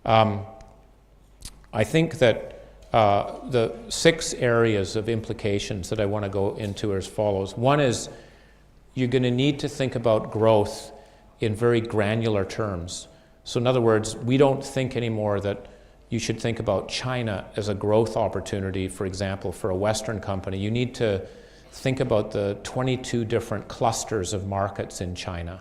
I think that the 6 areas of implications that I want to go into are as follows. One is you're going to need to think about growth in very granular terms. So in other words, we don't think anymore that you should think about China as a growth opportunity, for example, for a Western company. You need to think about the 22 different clusters of markets in China.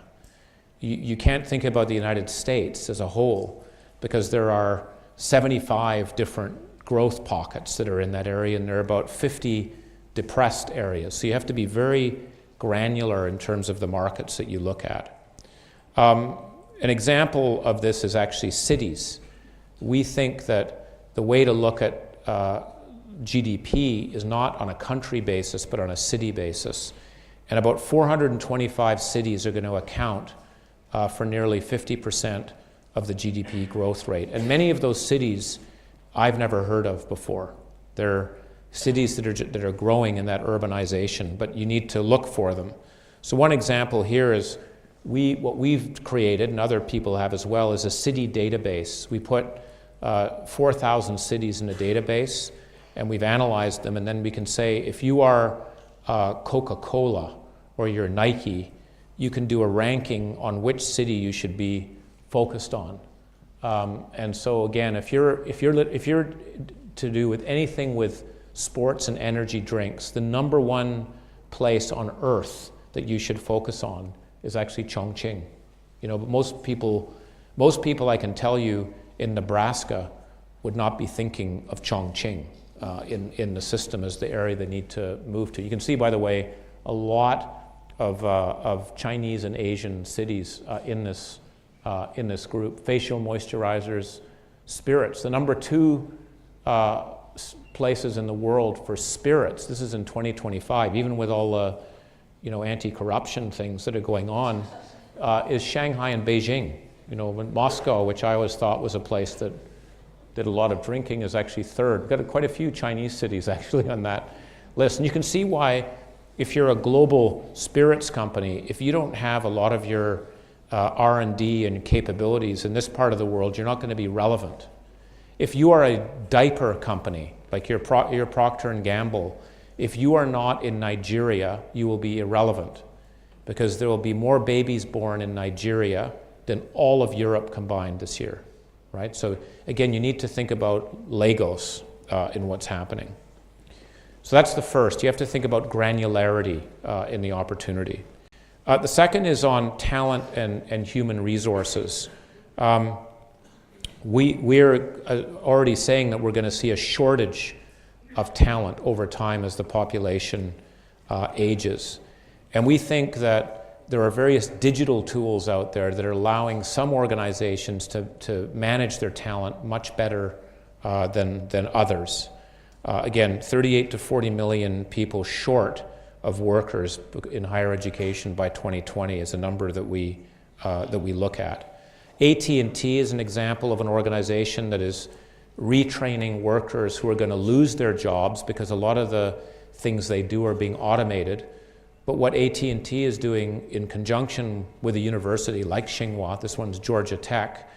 You can't think about the United States as a whole because there are 75 different growth pockets that are in that area, and there are about 50 depressed areas. So you have to be very granular in terms of the markets that you look at. An example of this is actually cities. We think that the way to look at GDP is not on a country basis, but on a city basis. And about 425 cities are going to account for nearly 50% of the GDP growth rate. And many of those cities I've never heard of before. They're cities that are growing in that urbanization, but you need to look for them. So one example here is what we've created, and other people have as well, is a city database. We put 4,000 cities in a database, and we've analyzed them, and then we can say, if you are Coca-Cola or you're Nike, you can do a ranking on which city you should be focused on. And so again, if you're to do with anything with sports and energy drinks, the #1 place on earth that you should focus on is actually Chongqing. You know, but most people I can tell you in Nebraska would not be thinking of Chongqing in the system as the area they need to move to. You can see, by the way, a lot of Chinese and Asian cities in this group. Facial moisturizers, spirits. The #2 places in the world for spirits, this is in 2025, even with all the anti-corruption things that are going on, is Shanghai and Beijing. You know, when Moscow, which I always thought was a place that did a lot of drinking, is actually 3rd. We've got quite a few Chinese cities actually on that list. And you can see why, if you're a global spirits company, if you don't have a lot of your R&D and capabilities in this part of the world, you're not going to be relevant. If you are a diaper company, like your Procter & Gamble, if you are not in Nigeria, you will be irrelevant, because there will be more babies born in Nigeria than all of Europe combined this year, right? So again, you need to think about Lagos in what's happening. So that's the first. You have to think about granularity in the opportunity. The second is on talent and human resources. We're already saying that we're going to see a shortage of talent over time as the population ages. And we think that there are various digital tools out there that are allowing some organizations to manage their talent much better than others. Again, 38 to 40 million people short of workers in higher education by 2020 is a number that we look at. AT&T is an example of an organization that is retraining workers who are going to lose their jobs because a lot of the things they do are being automated. But what AT&T is doing in conjunction with a university like Tsinghua, this one's Georgia Tech,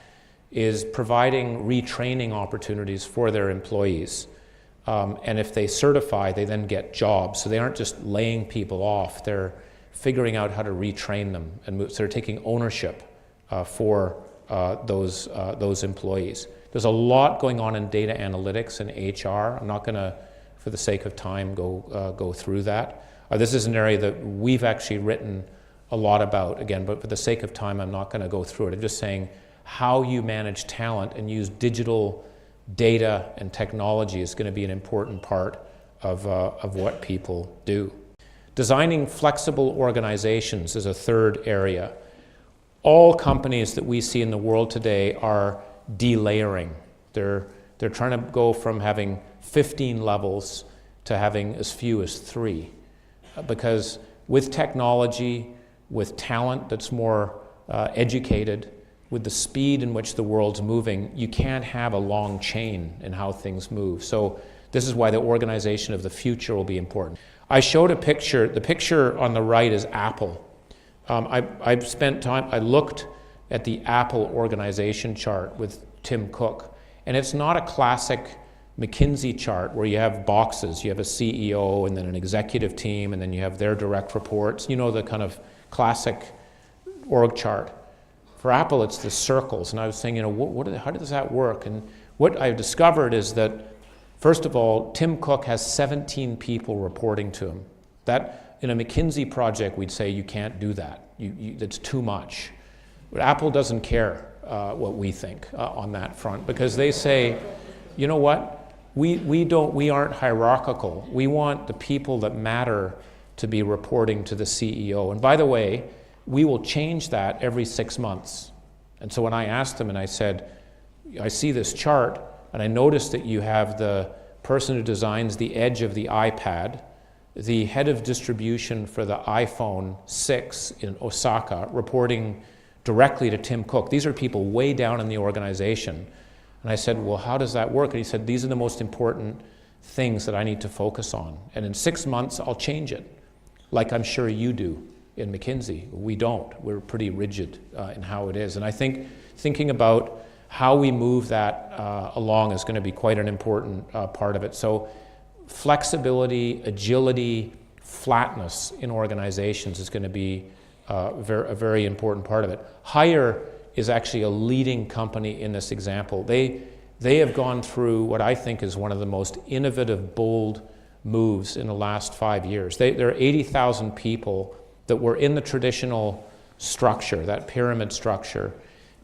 is providing retraining opportunities for their employees. And if they certify, they then get jobs. So they aren't just laying people off, they're figuring out how to retrain them. And so they're taking ownership for those employees. There's a lot going on in data analytics and HR. I'm not going to, for the sake of time, go through that. This is an area that we've actually written a lot about, again, but for the sake of time, I'm not going to go through it. I'm just saying how you manage talent and use digital data and technology is going to be an important part of what people do. Designing flexible organizations is a third area. All companies that we see in the world today are delayering. They're trying to go from having 15 levels to having as few as 3. Because with technology, with talent that's more educated, with the speed in which the world's moving, you can't have a long chain in how things move. So this is why the organization of the future will be important. I showed a picture. The picture on the right is Apple. I've spent time, I looked at the Apple organization chart with Tim Cook. And it's not a classic McKinsey chart where you have boxes. You have a CEO and then an executive team and then you have their direct reports. You know, the kind of classic org chart. For Apple, it's the circles. And I was saying, you know, how does that work? And what I've discovered is that, first of all, Tim Cook has 17 people reporting to him. That, in a McKinsey project, we'd say you can't do that. That's too much. But Apple doesn't care what we think on that front, because they say, you know what, we aren't hierarchical. We want the people that matter to be reporting to the CEO. And by the way, we will change that every 6 months. And so when I asked them and I said, I see this chart and I noticed that you have the person who designs the edge of the iPad, the head of distribution for the iPhone 6 in Osaka, reporting directly to Tim Cook. These are people way down in the organization. And I said, well, how does that work? And he said, these are the most important things that I need to focus on. And in 6 months, I'll change it, like I'm sure you do in McKinsey. We don't. We're pretty rigid in how it is. And I think thinking about how we move that along is going to be quite an important part of it. So flexibility, agility, flatness in organizations is going to be a very important part of it. Hire is actually a leading company in this example. They have gone through what I think is one of the most innovative, bold moves in the last 5 years. There are 80,000 people that were in the traditional structure, that pyramid structure,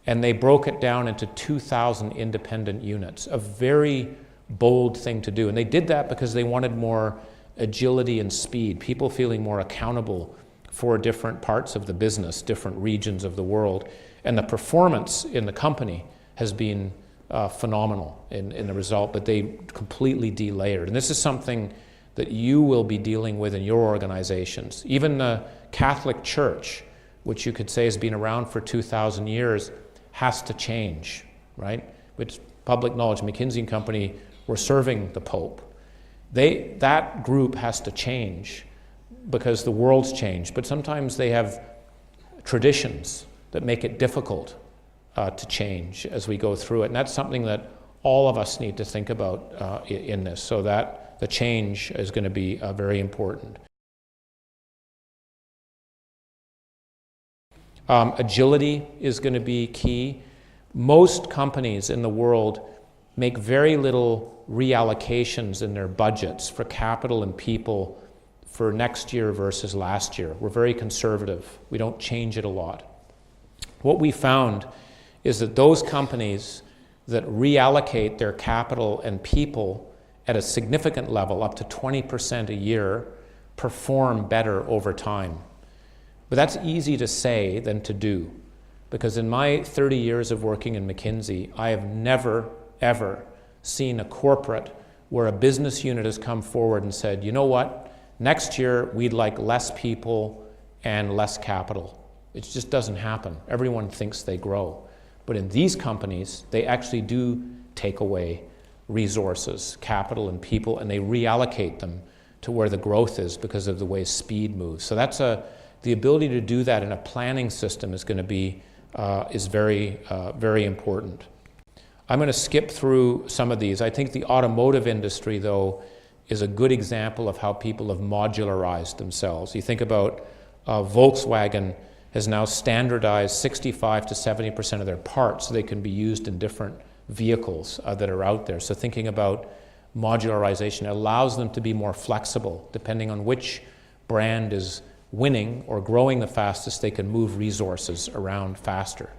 and they broke it down into 2,000 independent units, a very bold thing to do. And they did that because they wanted more agility and speed, people feeling more accountable for different parts of the business, different regions of the world. And the performance in the company has been phenomenal in the result, but they completely delayered. And this is something that you will be dealing with in your organizations. Even the Catholic Church, which you could say has been around for 2,000 years, has to change, right? It's public knowledge. McKinsey & Company were serving the Pope. That group has to change because the world's changed. But sometimes they have traditions that make it difficult to change as we go through it. And that's something that all of us need to think about in this, so that the change is going to be very important. Agility is going to be key. Most companies in the world make very little reallocations in their budgets for capital and people for next year versus last year. We're very conservative. We don't change it a lot. What we found is that those companies that reallocate their capital and people at a significant level, up to 20% a year, perform better over time. But that's easy to say than to do, because in my 30 years of working in McKinsey, I have never, ever seen a corporate where a business unit has come forward and said, you know what, next year we'd like less people and less capital. It just doesn't happen. Everyone thinks they grow. But in these companies, they actually do take away resources, capital and people, and they reallocate them to where the growth is because of the way speed moves. So that's the ability to do that in a planning system is going to be very important. I'm going to skip through some of these. I think the automotive industry, though, is a good example of how people have modularized themselves. You think about Volkswagen has now standardized 65 to 70% of their parts so they can be used in different vehicles that are out there. So thinking about modularization allows them to be more flexible. Depending on which brand is winning or growing the fastest, they can move resources around faster.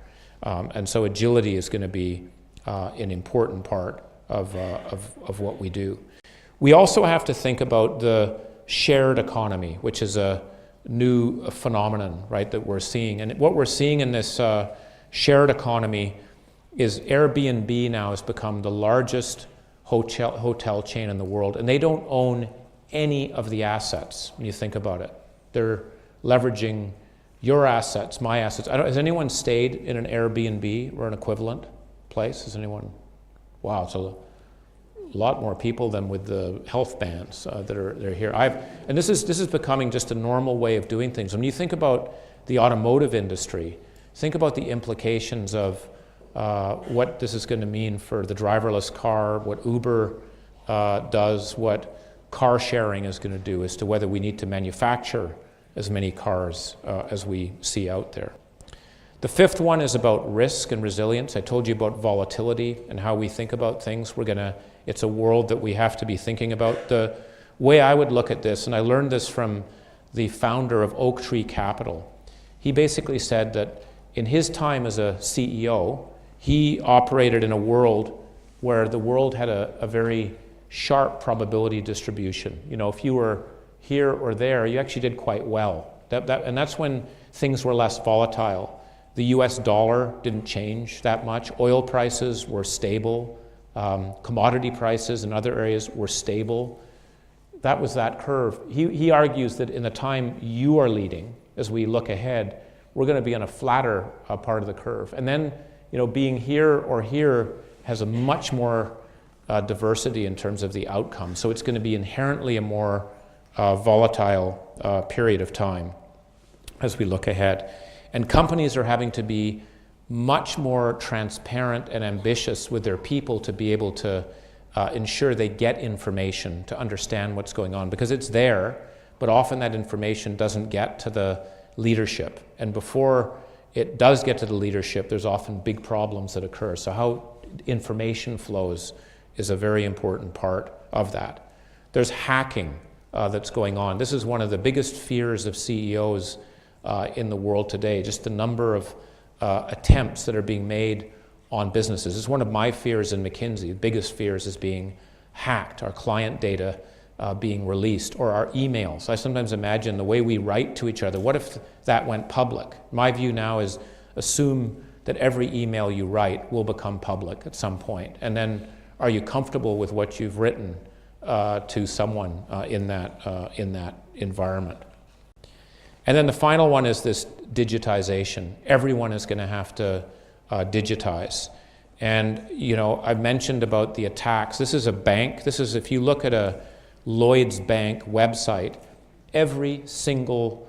And so agility is going to be an important part of what we do. We also have to think about the shared economy, which is a new phenomenon, right, that we're seeing. And what we're seeing in this shared economy is Airbnb now has become the largest hotel chain in the world, and they don't own any of the assets when you think about it. They're leveraging your assets, my assets. Has anyone stayed in an Airbnb or an equivalent place? Has anyone? Wow, it's a lot more people than with the health bans they're here. And this is becoming just a normal way of doing things. When you think about the automotive industry, think about the implications of what this is going to mean for the driverless car, what Uber does, what car sharing is going to do, as to whether we need to manufacture as many cars as we see out there. The fifth one is about risk and resilience. I told you about volatility and how we think about things. It's a world that we have to be thinking about. The way I would look at this, and I learned this from the founder of Oak Tree Capital, he basically said that in his time as a CEO, he operated in a world where the world had a very sharp probability distribution. You know, if you were here or there, you actually did quite well. And that's when things were less volatile. The US dollar didn't change that much. Oil prices were stable. Commodity prices in other areas were stable. That was that curve. He argues that in the time you are leading, as we look ahead, we're going to be on a flatter part of the curve. And then, you know, being here or here has a much more diversity in terms of the outcome. So it's going to be inherently a more volatile period of time as we look ahead. And companies are having to be much more transparent and ambitious with their people to be able to ensure they get information, to understand what's going on, because it's there, but often that information doesn't get to the leadership. And before it does get to the leadership, there's often big problems that occur. So how information flows is a very important part of that. There's hacking that's going on. This is one of the biggest fears of CEOs in the world today, just the number of attempts that are being made on businesses. It's one of my fears in McKinsey. The biggest fears is being hacked, our client data being released, or our emails. I sometimes imagine the way we write to each other. What if that went public? My view now is assume that every email you write will become public at some point. And then are you comfortable with what you've written to someone in that environment? And then the final one is this digitization. Everyone is going to have to digitize. And, you know, I've mentioned about the attacks. This is a bank. This is, if you look at a Lloyd's Bank website, every single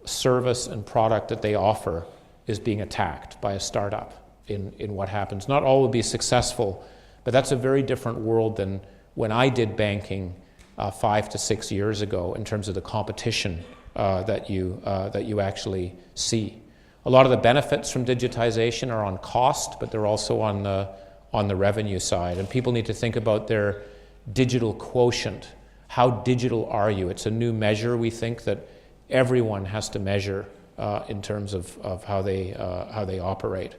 service and product that they offer is being attacked by a startup in what happens. Not all will be successful, but that's a very different world than when I did banking 5 to 6 years ago in terms of the competition that you actually see. A lot of the benefits from digitization are on cost, but they're also on the revenue side. And people need to think about their digital quotient. How digital are you? It's a new measure, we think, that everyone has to measure in terms of how they operate.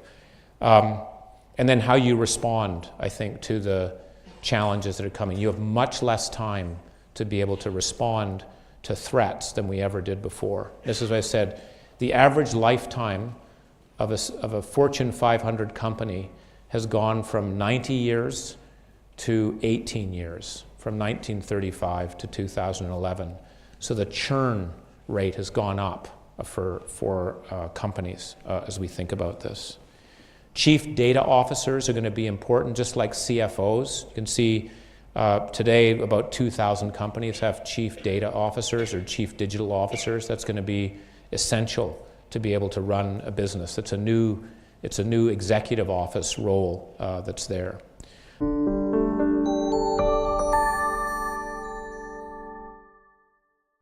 And then how you respond, I think, to the challenges that are coming. You have much less time to be able to respond to threats than we ever did before. This is what I said. The average lifetime of a Fortune 500 company has gone from 90 years to 18 years, from 1935 to 2011. So the churn rate has gone up for companies as we think about this. Chief data officers are going to be important, just like CFOs. You can see today about 2,000 companies have chief data officers or chief digital officers. That's going to be essential to be able to run a business. It's a new executive office role that's there.